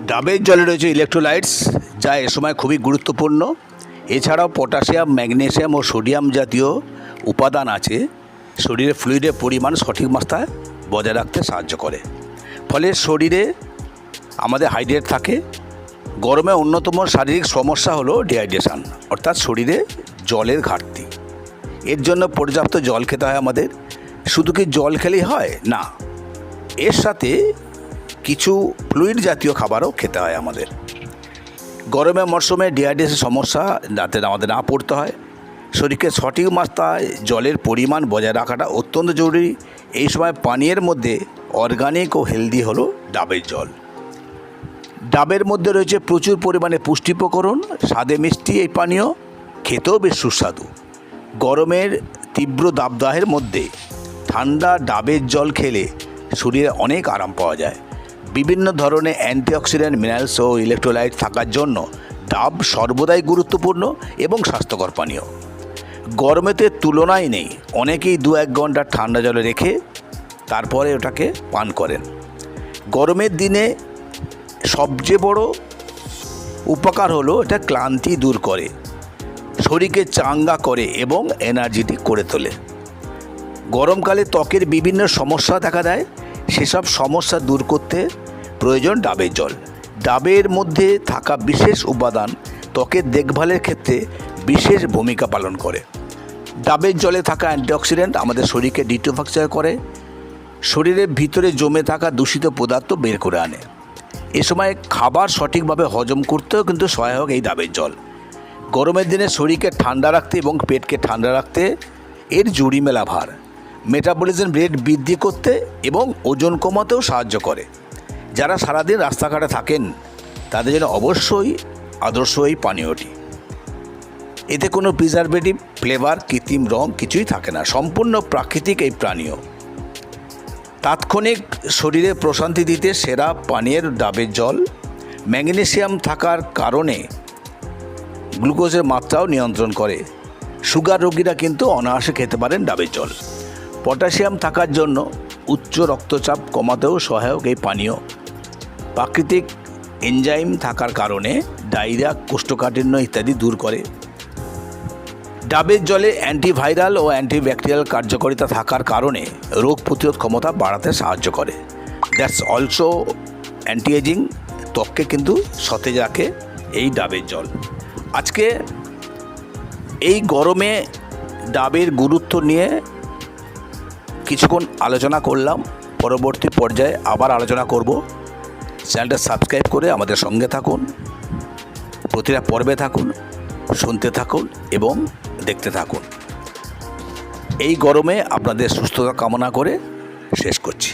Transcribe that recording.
ডাবের জলে রয়েছে ইলেকট্রোলাইটস, যা এ সময় খুবই গুরুত্বপূর্ণ। এছাড়াও পটাশিয়াম, ম্যাগনেসিয়াম ও সোডিয়াম জাতীয় উপাদান আছে, শরীরে ফ্লুইডের পরিমাণ সঠিক মাত্রায় বজায় রাখতে সাহায্য করে। ফলে শরীরে আমাদের হাইড্রেট থাকে। গরমে অন্যতম শারীরিক সমস্যা হলো ডিহাইড্রেশন, অর্থাৎ শরীরে জলের ঘাটতি। এর জন্য পর্যাপ্ত জল খেতে হয় আমাদের। শুধু কি জল খেলেই হয় না, এর সাথে কিছু ফ্লুইড জাতীয় খাবারও খেতে হয় আমাদের। গরমের মরশুমে ডিহাইড্রেশন সমস্যা যাতে আমাদের না পড়তে হয়, শরীরকে সঠিক মাত্রায় জলের পরিমাণ বজায় রাখাটা অত্যন্ত জরুরি। এই সময় পানীয়ের মধ্যে অর্গানিক ও হেলদি হলো ডাবের জল। ডাবের মধ্যে রয়েছে প্রচুর পরিমাণে পুষ্টি উপকরণ, স্বাদে মিষ্টি এই পানীয়, খেতেও বেশ সুস্বাদু। গরমের তীব্র দাবদাহের মধ্যে ঠান্ডা ডাবের জল খেলে শরীরে অনেক আরাম পাওয়া যায়। বিভিন্ন ধরনের অ্যান্টিঅক্সিডেন্ট, মিনারেলস ও ইলেকট্রোলাইট থাকার জন্য ডাব সর্বদাই গুরুত্বপূর্ণ এবং স্বাস্থ্যকর পানীয়। গরমেতে তুলনাই নেই। অনেকেই 2-1 ঘন্টা ঠান্ডা জলে রেখে তারপরে ওটাকে পান করেন। গরমের দিনে সবচেয়ে বড় উপকার হলো এটা ক্লান্তি দূর করে, শরীরকে চাঙ্গা করে এবং এনার্জেটিক করে তোলে। গরমকালে ত্বকের বিভিন্ন সমস্যা দেখা দেয়, সেসব সমস্যা দূর করতে প্রয়োজন ডাবের জল। ডাবের মধ্যে থাকা বিশেষ উপাদান ত্বকের দেখভালের ক্ষেত্রে বিশেষ ভূমিকা পালন করে। ডাবের জলে থাকা অ্যান্টিঅক্সিডেন্ট আমাদের শরীরকে ডিটক্সিফাই করে, শরীরের ভিতরে জমে থাকা দূষিত পদার্থ বের করে আনে। এ সময় খাবার সঠিকভাবে হজম করতেও কিন্তু সহায়ক এই ডাবের জল। গরমের দিনে শরীরকে ঠান্ডা রাখতে এবং পেটকে ঠান্ডা রাখতে এর জুড়ি মেলা ভার মেটাবলিজম রেট বৃদ্ধি করতে এবং ওজন কমাতেও সাহায্য করে। যারা সারাদিন রাস্তাঘাটে থাকেন তাদের জন্য অবশ্যই আদর্শ এই পানীয়টি। এতে কোনো প্রিজারভেটিভ, ফ্লেভার, কৃত্রিম রং কিছুই থাকে না, সম্পূর্ণ প্রাকৃতিক এই পানীয়। তাৎক্ষণিক শরীরে প্রশান্তি দিতে সেরা পানীয়ের ডাবের জল। ম্যাগনেসিয়াম থাকার কারণে গ্লুকোজের মাত্রাও নিয়ন্ত্রণ করে। সুগার রোগীরা কিন্তু অনায়াসে খেতে পারেন ডাবের জল। পটাশিয়াম থাকার জন্য উচ্চ রক্তচাপ কমাতেও সহায়ক এই পানীয়। প্রাকৃতিক এনজাইম থাকার কারণে ডায়রিয়া, কোষ্ঠকাঠিন্য ইত্যাদি দূর করে। ডাবের জলে অ্যান্টিভাইরাল ও অ্যান্টিব্যাকটেরিয়াল কার্যকারিতা থাকার কারণে রোগ প্রতিরোধ ক্ষমতা বাড়াতে সাহায্য করে। দ্যাটস অলসো অ্যান্টি এজিং, ত্বককে কিন্তু সতেজ রাখে এই ডাবের জল। আজকে এই গরমে ডাবের গুরুত্ব নিয়ে কিছুক্ষণ আলোচনা করলাম। পরবর্তী পর্যায়ে আবার আলোচনা করব। চ্যানেলটা সাবস্ক্রাইব করে আমাদের সঙ্গে থাকুন, প্রতিটা পর্বে থাকুন, শুনতে থাকুন এবং দেখতে থাকুন। এই গরমে আপনাদের সুস্থতা কামনা করে শেষ করছি।